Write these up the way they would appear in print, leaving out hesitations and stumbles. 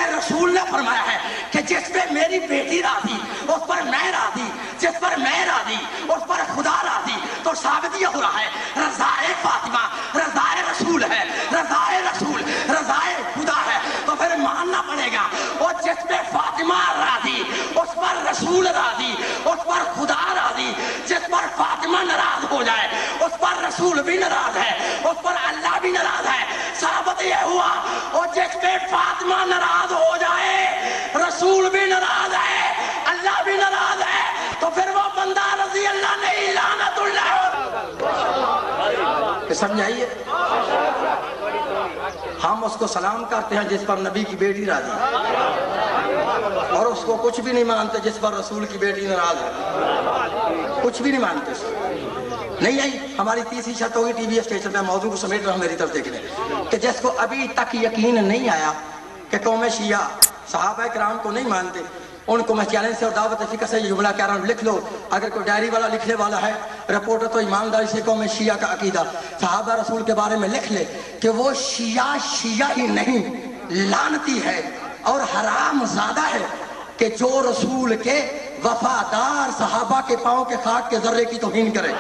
رسول نے فرمایا ہے کہ جس پہ میری بیٹی راضی اس پر میں راضی، جس پر میں راضی اس پر خدا راضی۔ تو ثابت یہ ہو رہا ہے رضائے فاطمہ رضائے رسول ہے، رضائے رسول رضائے خدا ہے۔ تو پھر ماننا پڑے گا اور جس پہ فاطمہ راضی اس پر رسول راضی، اس پر خدا راضی۔ جس پر فاطمہ ناراض ہو جائے اس پر رسول بھی ناراض ہے، اس پر اللہ بھی ناراض ہے۔ ثابت یہ ہوا اور جس پہ فاطمہ ناراض ہو جائے رسول بھی ناراض ہے، اللہ بھی ناراض ہے، تو پھر وہ بندہ رضی اللہ نہیں لعنت اللہ۔ سمجھائیے، ہم اس کو سلام کرتے ہیں جس پر نبی کی بیٹی راضی، اور اس کو کچھ بھی نہیں مانتے جس پر رسول کی بیٹی ناراض ہے، کچھ بھی نہیں مانتے۔ نہیں آئی ہماری تیسری شرط ہوگی ٹی وی اسٹیشن پہ موضوع کو سمیٹ رہا میری طرف دیکھنے کہ جس کو ابھی تک یقین نہیں آیا کہ قوم شیعہ صحابہ کرام کو نہیں مانتے، ان کو میں چیلنج سے اور دعوت فکر سے یہ جملہ کہہ رہا ہوں، لکھ لو۔ اگر کوئی ڈائری والا لکھنے والا ہے رپورٹر تو ایمانداری سے قوم شیعہ کا عقیدہ صحابہ رسول کے بارے میں لکھ لے کہ وہ شیعہ ہی نہیں لعنتی ہے اور حرام زادہ ہے کہ جو رسول کے وفادار صحابہ کے پاؤں کے خاک کے ذرے کی توہین کرے۔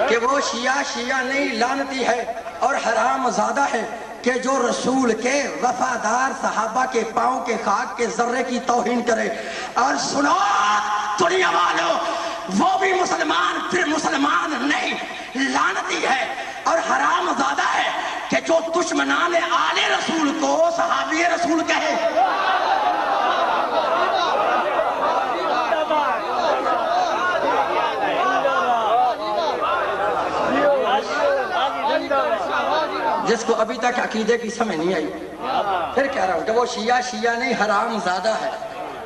کہ وہ شیعہ نہیں لعنتی ہے اور حرام زادہ ہے کہ جو رسول کے وفادار صحابہ کے پاؤں کے خاک کے ذرے کی توہین کرے۔ اور سنو دنیا والوں، وہ بھی مسلمان پھر مسلمان نہیں، لعنتی ہے اور حرام زادہ ہے کہ جو دشمنان آل رسول کو صحابی رسول کہے۔ جس کو ابھی تک عقیدے کی سمجھ نہیں آئی، پھر کہہ رہا ہوں کہ وہ شیعہ نہیں حرام زادہ ہے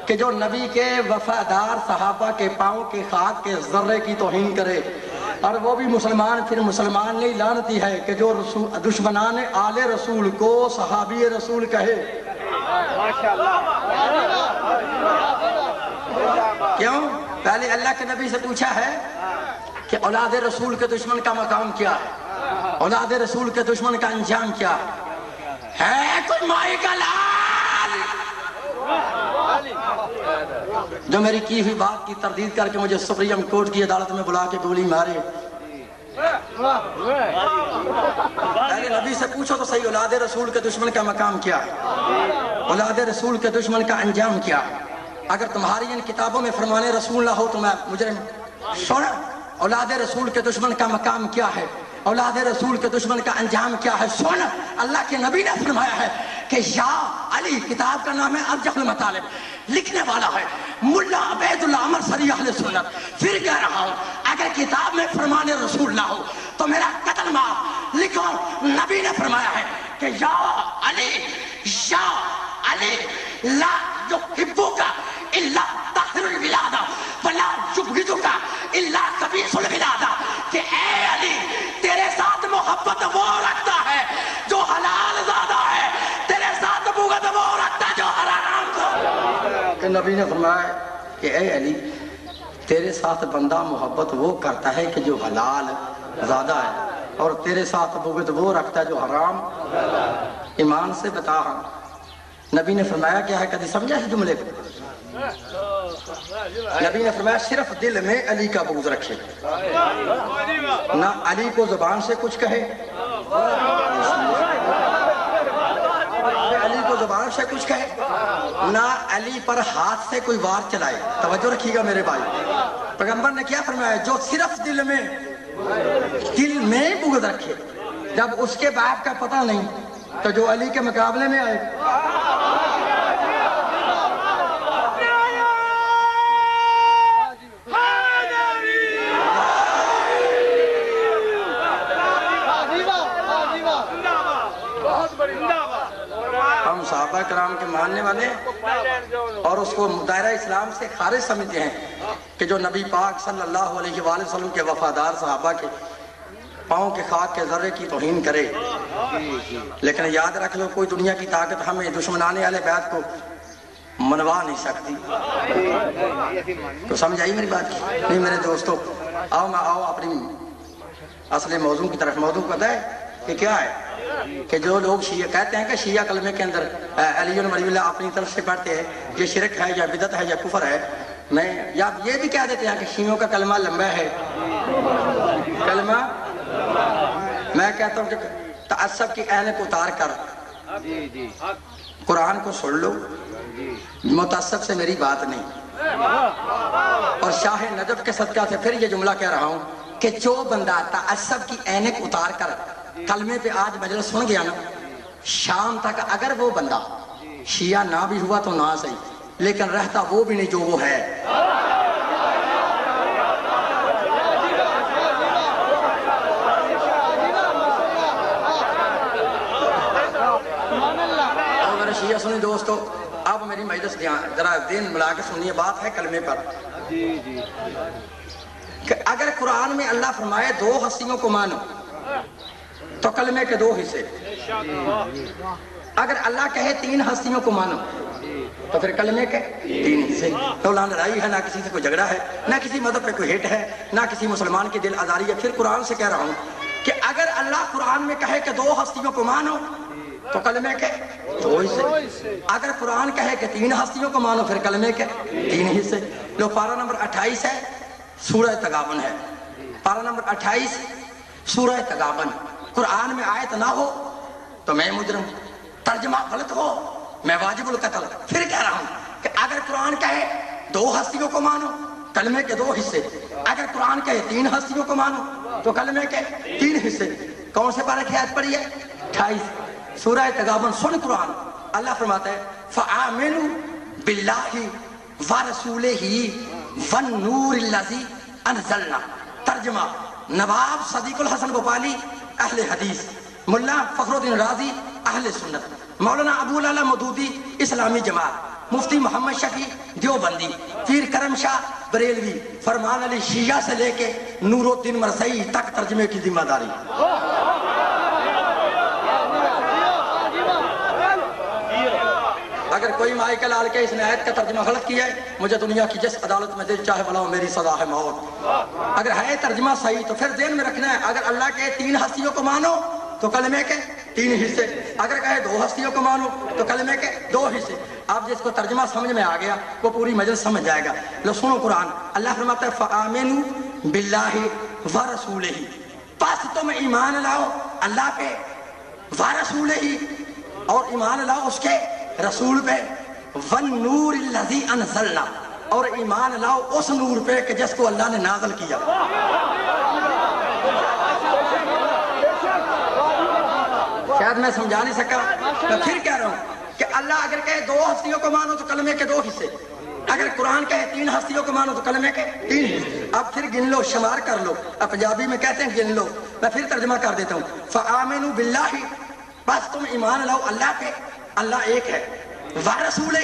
کہ جو نبی کے وفادار صحابہ کے پاؤں کے خاک کے ذرے کی توہین کرے، اور وہ بھی مسلمان پھر مسلمان نہیں لعنتی ہے کہ جو دشمنان آل رسول کو صحابی رسول کہے۔ کیوں؟ پہلے اللہ کے نبی سے پوچھا ہے کہ اولاد رسول کے دشمن کا مقام کیا ہے، اولاد رسول کے دشمن کا انجام کیا ہے؟ کوئی مائی کا لال جو میری کی ہوئی بات کی تردید کر کے مجھے سپریم کورٹ کی عدالت میں بلا کے گولی مارے؟ پہلے نبی سے پوچھو تو صحیح، اولاد رسول کے دشمن کا مقام کیا ہے، اولاد رسول کے دشمن کا انجام کیا؟ اگر تمہاری ان کتابوں میں فرمان رسول نہ ہو تو میں مجرم۔ سن، اولاد رسول کے دشمن کا مقام کیا ہے، اولاد رسول کے دشمن کا انجام کیا ہے؟ سن، اللہ کے نبی نے فرمایا ہے کہ یا علی، کتاب کا نام ہے ارجح المطالب، لکھنے والا ہے ملا عبید اللہ عمر سری اہل سنت۔ پھر کہہ رہا ہوں اگر کتاب میں فرمان رسول نہ ہو تو میرا قتل معاف۔ لکھو، نبی نے فرمایا ہے کہ یا علی لا یحبک الا طاہر الولاد ولا یبغضک الا خبیث الولاد، کہ اے علی تیرے ساتھ محبت وہ رکھتا ہے جو حلال زادہ ہے، تیرے ساتھ بغض وہ رکھتا ہے جو حرام زادہ۔ کہ نبی نے فرمایا کہ اے علی تیرے ساتھ بندہ محبت وہ کرتا ہے کہ جو حلال زادہ ہے، اور تیرے ساتھ بغض وہ رکھتا ہے جو حرام۔ ایمان سے بتا ہم نبی نے فرمایا کیا ہے؟ کدی سمجھا اس جملے کو؟ نبی نے فرمایا صرف دل میں علی کا بغض رکھے، نہ علی کو زبان سے کچھ کہے، علی کو زبان سے کچھ کہے، نہ علی پر ہاتھ سے کوئی وار چلائے۔ توجہ رکھیے گا میرے بھائی، پیغمبر نے کیا فرمایا؟ جو صرف دل میں بغض رکھے، جب اس کے باپ کا پتہ نہیں تو جو علی کے مقابلے میں آئے۔ ہم صحابہ کرام کے ماننے والے اور اس کو دائرہ اسلام سے خارج سمجھتے ہیں کہ جو نبی پاک صلی اللہ علیہ وآلہ وسلم کے وفادار صحابہ کے پاؤں کے خاک کے ذرے کی توہین کرے۔ لیکن یاد رکھ لو، کوئی دنیا کی طاقت ہمیں دشمنان اہل بیت کو منوا نہیں سکتی۔ تو سمجھ آئی میری بات کی؟ نہیں میرے دوستو، آؤ اپنی اصل موضوع کی طرف۔ موضوع پتہ ہے کہ کیا ہے کہ جو لوگ شیعہ کہتے ہیں کہ شیعہ کلمے کے اندر علی ولی اللہ اپنی طرف سے پڑھتے ہیں یہ شرک ہے یا بدعت ہے یا کفر ہے. میں یا یہ بھی کہہ دیتے ہیں کہ شیعوں کا کلمہ لمبا ہے. کلمہ میں کہتا ہوں کہ تعصب کی عینک اتار کر قرآن کو سن لو. متعصب سے میری بات نہیں. اور شاہ نجف کے صدقہ سے پھر یہ جملہ کہہ رہا ہوں کہ جو بندہ تعصب کی عینک اتار کر کلمے پہ آج مجلس سن گیا نا, شام تک اگر وہ بندہ شیعہ نہ بھی ہوا تو نہ صحیح, لیکن رہتا وہ بھی نہیں جو وہ ہے. اور میرے شیعہ سنی دوستو, اب میری مجلس ذرا دین ملا کے سنیے, بات ہے کلمے پر. کہ اگر قرآن میں اللہ فرمائے دو ہستیوں کو مانو تو کلمے کے دو حصے. اگر اللہ کہے تین ہستیوں کو مانو تو پھر کلمے کے تین حصے. تو لڑائی ہے, نہ کسی سے کوئی جھگڑا ہے, نہ کسی مذہب پہ کوئی ہٹ ہے, نہ کسی مسلمان کی دل آزاری ہے. پھر قرآن سے کہہ رہا ہوں کہ اگر اللہ قرآن میں کہے کہ دو ہستیوں کو مانو تو کلمے کے دو حصے. اگر قرآن کہے کہ تین ہستیوں کو مانو پھر کلمے کے تین حصے. لو پارہ نمبر 28 ہے, سورہ تغابن ہے. پارہ نمبر 28 سورہ تغابن. قرآن میں آیت نہ ہو تو میں مجرم, ترجمہ غلط ہو میں واجب القتل. پھر کہہ رہا ہوں کہ اگر قرآن کہے دو ہستیوں کو مانو کلمے کے دو حصے. اگر قرآن کہے تین ہستیوں کو مانو تو کلمے کے تین حصے. کون سے پارے کی آیت پڑھی ہے؟ 28 سورہ تغابن. سن قرآن, اللہ فرماتا ہے فآمنوا باللہ ورسولہ والنور الذی انزلنا. ترجمہ نواب صدیق الحسن بھوپالی اہل حدیث, ملا فخر الدین رازی اہل سنت, مولانا ابو العلا مودودی اسلامی جماعت, مفتی محمد شفیع دیوبندی, پیر کرم شاہ بریلوی, فرمان علی شیعہ سے لے کے نور الدین مرثئی تک ترجمے کی ذمہ داری. اگر کوئی مائیکل آل کے اس نے آیت کا ترجمہ غلط کیا ہے, مجھے دنیا کی جس عدالت میں دل چاہے بلاؤ, میری سزا ہے موت. اگر ہے ترجمہ صحیح تو پھر ذہن میں رکھنا ہے اگر اللہ کے تین ہستیوں کو مانو تو کلمے کے تین حصے. اگر کہے دو ہستیوں کو مانو تو کلمے کے دو حصے. اب جس کو ترجمہ سمجھ میں آ گیا وہ پوری مجلس سمجھ جائے گا. لو سنو قرآن, اللہ فرماتا ہے فآمنوا باللہ ورسولہ, پس تم ایمان لاؤ اللہ پہ, ورسولہ اور ایمان لاؤ اس کے رسول پہ, والنور الذی انزلنا اور ایمان لاؤ اس نور پہ کہ جس کو اللہ نے نازل کیا. شاید میں سمجھا نہیں سکا, میں پھر کہہ رہا ہوں کہ اللہ اگر کہے دو ہستیوں کو مانو تو کلمے کے دو حصے. اگر قرآن کہے تین ہستیوں کو مانو تو کلمے کے تین حصے. اب پھر گن لو, شمار کر لو. اب پنجابی میں کہتے ہیں گن لو, میں پھر ترجمہ کر دیتا ہوں. فآمنوا باللہ, بس تم ایمان لاؤ اللہ پہ, اللہ ایک ہے. ورسولہ,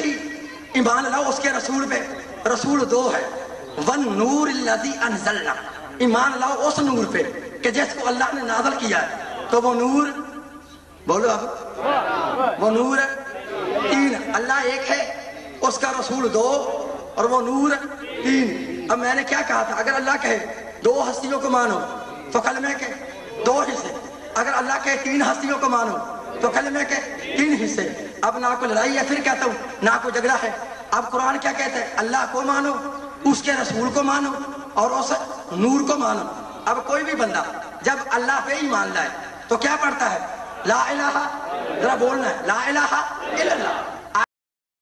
ایمان لاؤ اس کے رسول پہ, رسول دو ہے. والنور الذی انزلنا, ایمان لاؤ اس نور پہ کہ جس کو اللہ نے نازل کیا ہے. تو وہ نور, بولو اب, وہ نور تین. اللہ ایک ہے, اس کا رسول دو, اور وہ نور تین. اب میں نے کیا کہا تھا, اگر اللہ کہے دو ہستیوں کو مانو تو کلمے کے دو حصے. اگر اللہ کہے تین ہستیوں کو مانو تو کلمے کے تین حصے. اب نہ کوئی لڑائی ہے, پھر کہتا ہوں نہ کوئی جھگڑا ہے. اب قرآن کیا کہتا ہے, اللہ کو مانو, اس کے رسول کو مانو, اور اس نور کو مانو. اب کوئی بھی بندہ جب اللہ پہ ہی مان لائے تو کیا پڑھتا ہے, لا الہ, ذرا بولنا ہے, لا الہ الا اللہ.